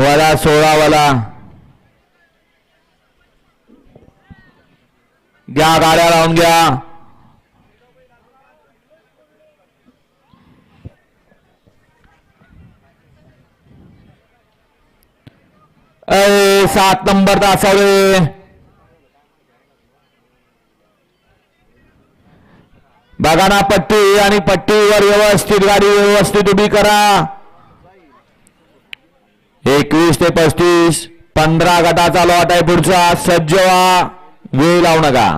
वाला 16 वाला घ्या, गाड्या लावून घ्या. अरे 7 नंबर तासावे बघा ना, पट्टी आणि पट्टीवर व्यवस्थित गाडी व्यवस्थित उभी करा. 21 ते 35 15 गटाचा लॉट आहे पुढचा. सज्ज व्हा, वेळ लावू नका.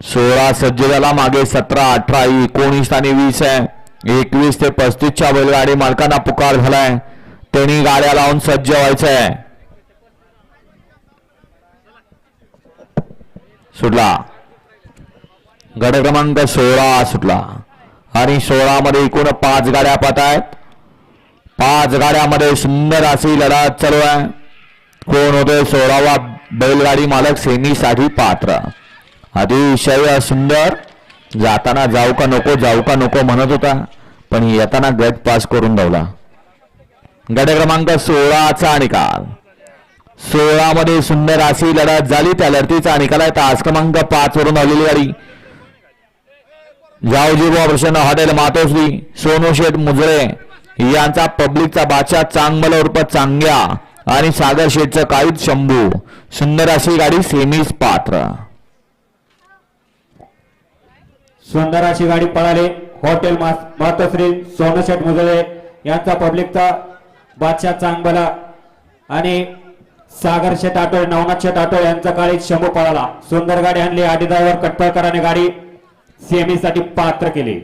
सोळा सज्ज झाला. मागे 17 18 19 आणि 20 आहे. 21 ते 35च्या बैलगाडी मालकांना पुकार झालाय. त्यांनी गाड्या लावून सज्ज व्हायचंय. सुटला गट क्रमांक 16 सुटला आणि 16 मध्ये एकूण 5 गाड्या पाहत आहेत. 5 गाड्यामध्ये सुंदर अशी लढत चालू आहे. कोण होतोय 16वा बैलगाडी मालक सेमीसाठी पात्र. अतिशय सुंदर. जाताना जाऊ का नको म्हणत होता, पण येताना गट पास करून धावला. गट क्रमांक 16चा निकाल. 16 मध्ये सुंदर अशी लढत झाली. त्या लढतीचा निकाल आहे तास क्रमांक 5 वरून धावलेली गाडी जावजी प्रसन्न हॉटेल मातोश्री सोनू शेठ मुजळे यांचा पब्लिकचा बादशाह चांगल उर्फ चांग्या आणि सागर शेठचं काळीत शंभू. सुंदर अशी गाडी सेमीस पात्र. सुंदर अशी गाडी पळाली. हॉटेल मातोश्री सोनू शेठ मुजळे यांचा पब्लिकचा बादशाह चांगला आणि सागर शेठ आटोळे नवनाथ शेठ आटोळे यांचा काळीत शंभू पळाला. सुंदर गाडी आणली. आडी ड्रायव्हर कटपळकरांनी गाडी सेमीसाठी पात्र केली.